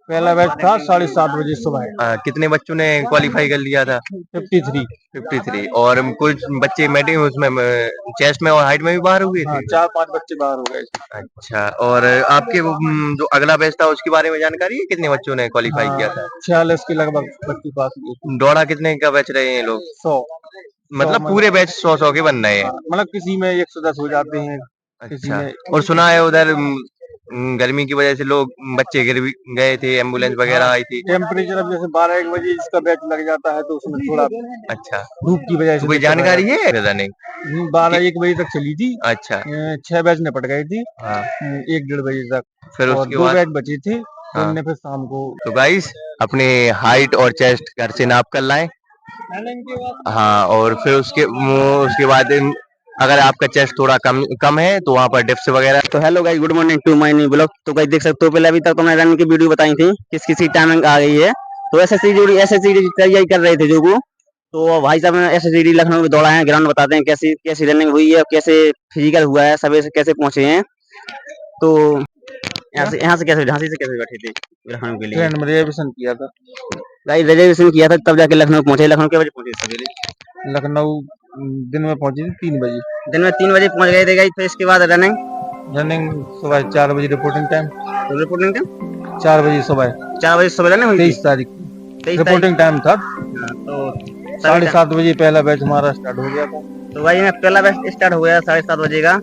पहला बैच था 7:30 बजे सुबह। कितने बच्चों ने क्वालिफाई कर लिया था? 53। 53। और कुछ बच्चे मेडल उसमें चेस्ट में और हाइट में भी बाहर हुए हाँ, थे? 4-5 बच्चे बाहर हो गए। अच्छा। और आपके वो, जो अगला बैच था उसके बारे में जानकारी है, कितने बच्चों ने क्वालिफाई किया था? 46 के लगभग बच्चे पास हुए थे। दौड़ा कितने का बैच रहे हैं लोग? 100। मतलब पूरे बैच 100-100 के बन रहे हैं? मतलब किसी में 110 हो जाते हैं, किसी अच्छा। में। और सुना है उधर गर्मी की वजह से लोग बच्चे गिर भी गए थे, एम्बुलेंस वगैरह आई थी? टेम्परेचर अब जैसे 12-1 बजे इसका बैच लग जाता है तो उसमें थोड़ा अच्छा। धूप की वजह तो से कोई दिक्कत हो जानकारी जाती है रनिंग? है। 12-1 बजे तक चली थी। अच्छा। 6 बैच निपट गई थी। हाँ। 1-1:30 बजे तक। फिर और उसके 2 बाद? बैच बचे थे तो हाँ। उनने फिर शाम को। तो गाइस, अपने हाइट और चेस्ट घर से नाप कर लाएं। हाँ। और फिर उसके बाद अगर आपका चेस्ट थोड़ा कम कम है तो वहाँ पर डिप्स वगैरह। तो hello guys, good morning to my new blog. तो गाइस देख सकते हो, पहले अभी तक तो मैं रनिंग की वीडियो बताई थी किस किस की टाइमिंग आ गई है। तो एसएससी तैयारी कर रहे थे जो को। तो भाई साहब ने एसएससी लखनऊ में दौड़ा है, ग्राउंड बताते हैं कैसी कैसी रनिंग हुई है, कैसे फिजिकल हुआ है, सब ऐसे कैसे पहुंचे हैं। तो यहाँ से कैसे झांसी से कैसे बैठे थे लखनऊ के लिए? ट्रेन में रिजर्वेशन किया था। गाइस रिजर्वेशन किया था तब जाके लखनऊ पहुंचे। लखनऊ के बजे पहुंचे सवेरे? लखनऊ दिन में पहुंची थी 3 बजे। दिन में 3 बजे पहुंच गए थे गाइस। फिर इसके बाद रनिंग सुबह 4 बजे रिपोर्टिंग टाइम। रिपोर्टिंग टाइम 4 बजे सुबह 4 बजे सुबह रनिंग हुई 23 थी। तारीख 23 रिपोर्टिंग टाइम था। तो 7:30 बजे पहला बैच हमारा स्टार्ट हो गया था। तो भाई मैं पहला बैच स्टार्ट हो गया 7:30 बजे का,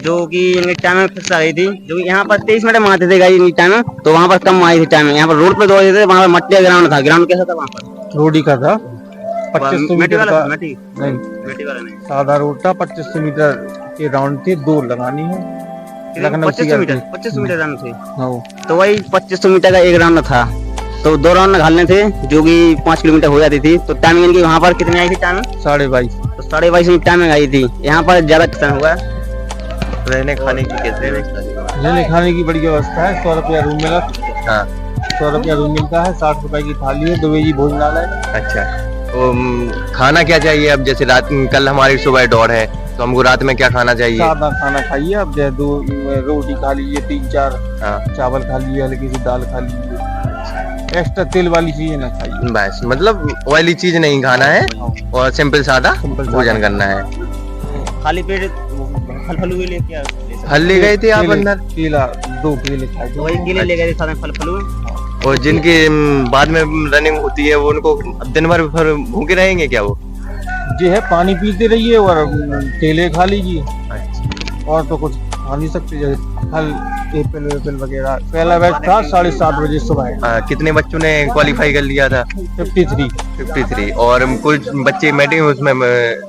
जो कि इनकी टाइमिंग फिक्स आ गई थी। जो यहाँ पर 23 मिनट मारते थे गाइस इनकी टाइमिंग, तो वहाँ पर कम आई थी टाइमिंग। यहाँ पर रोड पे दौड़े थे, वहाँ पर मट्टी ग्राउंड था। ग्राउंड कैसा था वहाँ पर? रोडी का था। 2500 मीटर का नहीं, सादा रोड था। 2500 मीटर के राउंड थे, 2 लगानी है। लखनऊ 2500 मीटर रन थे। हाँ। तो वही 2500 मीटर का एक राउंड था, तो 2 राउंड निकालने थे जो कि 5 किलोमीटर हो जाती थी। तो टाइमिंग इनकी वहाँ पर कितनी आई थी टाइमिंग? 22:30। तो 22:30 की टाइमिंग आई थी। यहाँ पर ज्यादा किसान हुआ। रहने खाने की कैसे? रहने खाने की बड़ी व्यवस्था है। 100 रुपया रूम मिला। हाँ। 100 रुपया रूम मिलता है। 60 रुपए की थाली है, द्विवेदी भोजनालय। अच्छा। तो खाना क्या चाहिए अब? जैसे रात कल हमारी सुबह दौड़ है तो हमको रात में क्या खाना चाहिए? सादा खाना खाइए आप। जैसे 2 रोटी खा लीजिए, 3-4 चावल खा लीजिए, हल्की सी दाल खा लीजिए। एक्स्ट्रा तेल वाली चीजें ना खाइए। बस, मतलब ऑयली चीज नहीं खाना है और सिंपल सादा भोजन करना है। खाली पेट फल फलू ले क्या? फल ले गए थे आप अंदर? केला 2 केले खाए थे। वही केले ले गए थे साथ में फल फलू। और जिनकी बाद में रनिंग होती है वो उनको दिन भर फिर भूखे रहेंगे क्या वो? जो है पानी पीते रहिए और केले खा लीजिए। और तो कुछ खा नहीं सकते, जैसे फल, एप्पल वगैरह। पहला बैच था 7:30 बजे सुबह। कितने बच्चों ने क्वालिफाई कर लिया था? 53। और कुछ बच्चे मेडल उसमें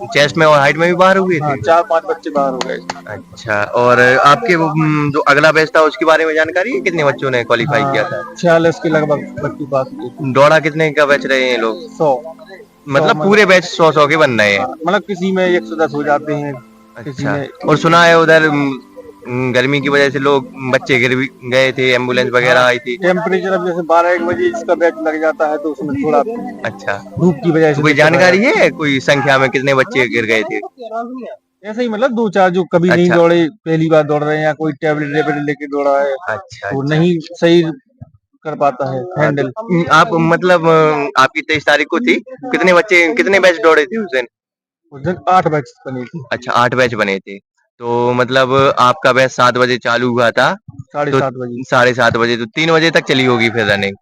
चेस्ट में और हाइट में भी बाहर हुए थे? 4-5 बच्चे बाहर हो गए। अच्छा। और आपके वो जो अगला बैच था उसके बारे में जानकारी है, कितने बच्चों ने क्वालिफाई किया था? 46 के लगभग बच्चे पास हुए थे। दौड़ा कितने का बैच रहे हैं लोग? 100। मतलब पूरे बैच 100-100 के बन रहे हैं? मतलब किसी में 110 हो जाते हैं, किसी अच्छा। में। और सुना है उधर गर्मी की वजह से लोग बच्चे गिर भी गए थे, एम्बुलेंस वगैरह आई थी? टेम्परेचर अब जैसे 12-1 बजे इसका बैच लग जाता है तो उसमें थोड़ा। अच्छा। धूप की वजह से कोई जानकारी है कोई संख्या में कितने बच्चे गिर गए थे? ऐसे ही, मतलब 2-4 जो कभी नहीं दौड़े, पहली बार दौड़ रहे हैं, या कोई टैबलेट लेके दौड़ा है। अच्छा। तो नहीं सही कर पाता है हैंडल। आप मतलब आपकी 23 तारीख को थी, कितने बैच दौड़े थे उस दिन? उस दिन 8 बैच बने थे। अच्छा, 8 बैच बने थे। तो मतलब आपका बैच 7 बजे चालू हुआ था? 7:30 बजे। 7:30 बजे, तो 3 बजे तक चली होगी फिर रनिंग?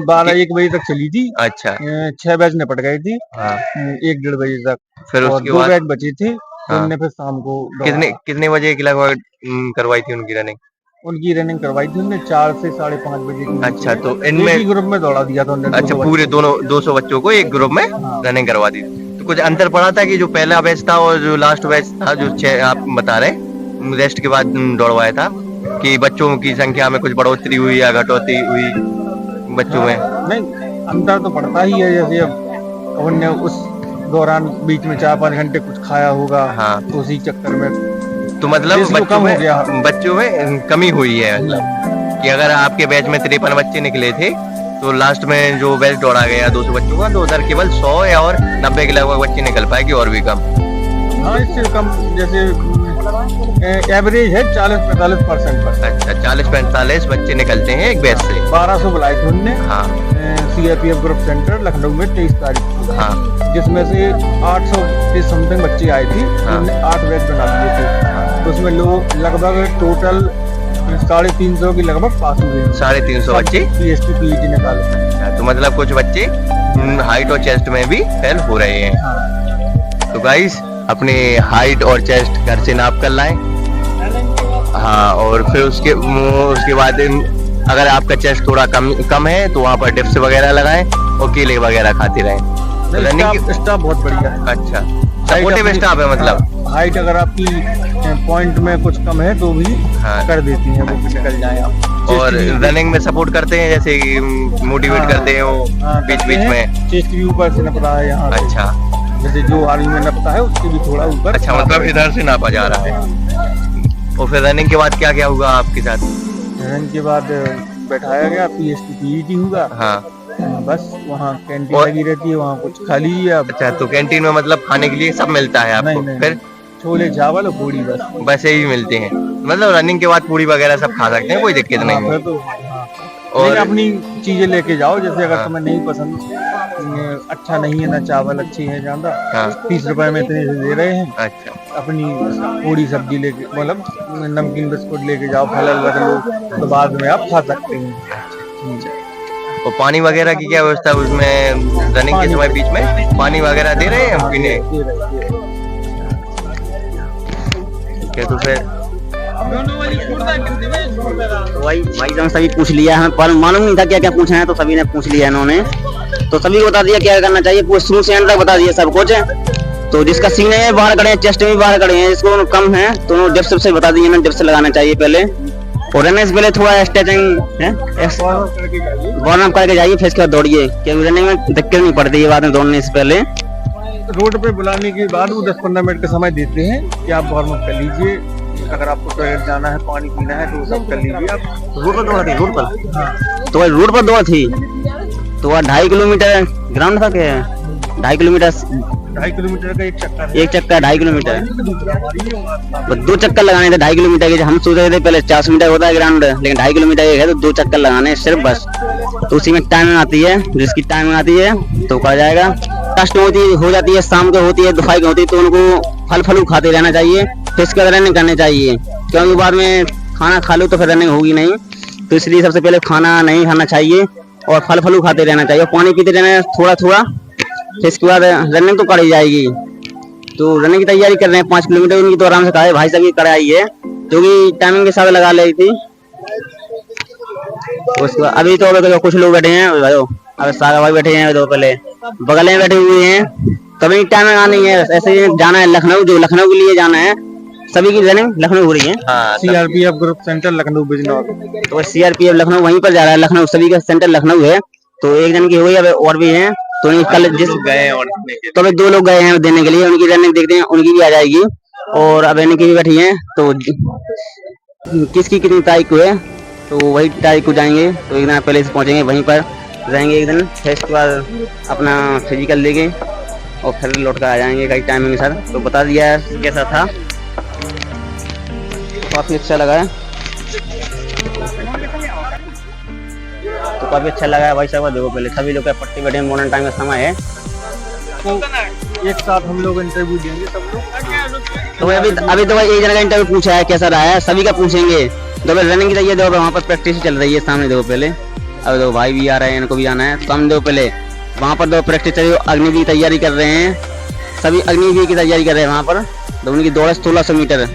12-1 बजे तक चली थी। अच्छा। 6 बैच निपट गई थी। हाँ। 1-1:30 बजे तक। फिर और उसके 2 बाद? बैच बचे थे तो उनने फिर शाम को कितने बजे की लगभग करवाई थी उनकी रनिंग? उनकी रनिंग करवाई थी उन्होंने 4 से 5:30 बजे की। अच्छा। तो इनमें एक ही ग्रुप में दौड़ा दिया था उन्होंने। अच्छा, पूरे 200 बच्चों को एक ग्रुप में रनिंग करवा दी। तो कुछ अंतर पड़ा था कि जो पहला बैच था और जो लास्ट बैच था, जो 6 आप बता रहे रेस्ट के बाद दौड़वाया था, कि बच्चों की संख्या में कुछ बढ़ोतरी हुई या घटोतरी हुई बच्चों में? नहीं, अंतर तो पड़ता ही है। जैसे अब उनने उस दौरान बीच में 4-5 घंटे कुछ खाया होगा। हाँ। तो उसी चक्कर में तो मतलब बच्चों में कमी हुई है। मतलब कि अगर आपके बैच में 53 बच्चे निकले थे तो लास्ट में जो बैच दौड़ा गया 200 बच्चों का, तो उधर केवल 100 या और 90 के लगभग बच्चे निकल पाएंगे और भी कम। हाँ, इससे कम। जैसे एवरेज है 40-45% पर। अच्छा 40-45 बच्चे निकलते हैं एक बैच से। 1200 बुलाए थे उनने। हाँ CRPF ग्रुप सेंटर लखनऊ में 23 तारीख को, हाँ जिसमें से 800 के समथिंग बच्चे आए थे। हाँ। उन्होंने 8 बैच बना दिए थे। तो उसमें लोग लगभग टोटल 350 की लगभग पास हुए। 350 बच्चे PST PET निकाले। अच्छा, तो मतलब कुछ बच्चे हाइट और चेस्ट में भी फेल हो रहे हैं। हाँ। तो गाइस अपने हाइट और चेस्ट घर से नाप कर लाएं। हाँ और फिर उसके बाद अगर आपका चेस्ट थोड़ा कम है तो वहाँ पर डिप्स वगैरह लगाएं और केले वगैरह खाते रहें। तो रनिंग स्टाफ बहुत बढ़िया है। अच्छा सपोर्टिव स्टाफ है मतलब। हाइट अगर आपकी पॉइंट में कुछ कम है तो भी हाँ। कर देती है, वो भी निकल जाए आप। और रनिंग में सपोर्ट करते हैं, जैसे मोटिवेट करते हैं वो बीच बीच में। चेस्ट भी ऊपर से नपता है यहाँ से। अच्छा जैसे जो आर्मी में नपता है उसके भी थोड़ा ऊपर। अच्छा मतलब इधर से नापा जा रहा है। और फिर रनिंग के बाद क्या क्या हुआ आपके साथ? रनिंग के बाद बैठाया गया, PST PET होगा। हाँ बस वहाँ कैंटीन और- लगी रहती है, वहाँ कुछ खाली है अब। अच्छा तो कैंटीन में मतलब खाने के लिए सब मिलता है आपको? नहीं, फिर छोले चावल और पूड़ी बस। बस यही मिलते हैं, मतलब रनिंग के बाद पूड़ी वगैरह सब खा सकते हैं, कोई दिक्कत हाँ, नहीं फिर है। तो हाँ। और- लेकिन अपनी चीजें लेके जाओ, जैसे अगर हाँ। तुम्हें नहीं पसंद, अच्छा नहीं है ना चावल अच्छी है ज्यादा, हाँ 30 रुपए में इतने से दे रहे हैं। अच्छा अपनी पूरी सब्जी लेके, मतलब नमकीन बिस्कुट लेके जाओ, फल रख लो, तो बाद में आप खा सकते हैं। और पानी वगैरह की क्या व्यवस्था है उसमें? रनिंग के समय बीच में पानी वगैरह दे रहे हैं हम पीने? क्या तो फिर वही भाई जान सभी पूछ लिया है, पर मालूम नहीं था क्या क्या पूछना है, तो सभी ने पूछ लिया इन्होंने, तो सभी को बता दिया क्या करना चाहिए, पूरे शुरू से एंड तक बता दिया सब कुछ। तो जिसका सीने है बाहर खड़े हैं, चेस्ट में बाहर खड़े हैं, जिसको कम है तो डिप्स से बता दिए ना, डिप्स लगाना चाहिए पहले। और रनिंग से पहले थोड़ा स्ट्रेचिंग है, वार्म अप करके जाइए, फिर इसके बाद दौड़िए, क्योंकि रनिंग में दिक्कत नहीं पड़ती है बाद में दौड़ने से पहले। रोड पे बुलाने के बाद वो 10-15 मिनट का समय देते हैं कि आप वार्म अप कर लीजिए, अगर आपको टॉयलेट जाना है, पानी पीना है तो वो सब कर लीजिए आप। रोड पर दौड़ा थी, रोड पर हाँ। तो रोड पर दौड़ थी, तो वह 2.5 किलोमीटर ग्राउंड था क्या? 2.5 किलोमीटर 2.5 किलोमीटर का एक चक्कर है। एक चक्कर 2.5 किलोमीटर, दूसरा 2 चक्कर लगाने थे 2.5 किलोमीटर के। हम सोच रहे थे पहले 400 मीटर होता है ग्राउंड, लेकिन 2.5 किलोमीटर एक है तो 2 चक्कर लगाने हैं सिर्फ बस। तो उसी में टाइमिंग आती है, जिसकी टाइमिंग आती है तो कर जाएगा। टेस्ट हो जाती है, शाम को होती है, दोपहर की होती है, तो उनको फल फलू खाते रहना चाहिए, फिर इसके बाद रनिंग करनी चाहिए, क्योंकि बाद में खाना खा लो तो फिर रनिंग होगी नहीं। तो इसलिए सबसे पहले खाना नहीं खाना चाहिए और फल फलू खाते रहना चाहिए, पानी पीते रहना है थोड़ा थोड़ा, फिर इसके बाद रनिंग तो करी जाएगी। तो रनिंग की तैयारी कर रहे हैं 5 किलोमीटर, उनकी तो आराम से कहा है भाई साहब की कराई है, जो कि टाइमिंग के साथ लगा ली थी। उसके बाद अभी तो कुछ लोग बैठे हैं, अभी सारा भाई बैठे हैं, दो पहले बगल में बैठे हुए हैं, कभी टाइमिंग आनी है, ऐसे ही जाना है लखनऊ, जो लखनऊ के लिए जाना है, सभी की रनिंग लखनऊ हो रही है। हाँ CRPF group centre Lucknow Bijnor. तो CRPF लखनऊ वहीं पर जा रहा है, लखनऊ सभी का सेंटर लखनऊ है। तो एक जन की हो गई, अब और भी हैं, तो कल जिस गए और तो अभी 2 लोग गए हैं देने के लिए, उनकी रनिंग देखते हैं, उनकी भी आ जाएगी। और अब इनकी भी बैठी हैं, तो किसकी कितनी तारीख को है तो वही तारीख को जाएंगे, तो एक दिन पहले से पहुंचेंगे, वहीं पर रहेंगे एक दिन, फिर इसके बाद अपना फिजिकल लेंगे और फिर लौट कर आ जाएंगे कई टाइमिंग सर। तो बता दिया है कैसा था, काफी अच्छा लगा है, तो काफी अच्छा लगा है भाई साहब। देखो पहले सभी लोग पट्टी बैठे, मॉर्निंग टाइम का समय है, तो एक साथ हम लोग इंटरव्यू देंगे सब लोग। तो अभी तो भाई एक जन का इंटरव्यू पूछा है कैसा रहा है, सभी का पूछेंगे। तो भाई रनिंग की तैयारी देखो, वहाँ पर प्रैक्टिस चल रही है सामने, देखो पहले अब देखो भाई भी आ रहे हैं, इनको भी आना है, तो हम देखो पहले वहाँ पर देखो प्रैक्टिस चल रही है, अग्निवीर की तैयारी कर रहे हैं, सभी अग्निवीर की तैयारी कर रहे हैं वहाँ पर। तो उनकी दौड़ 1600 मीटर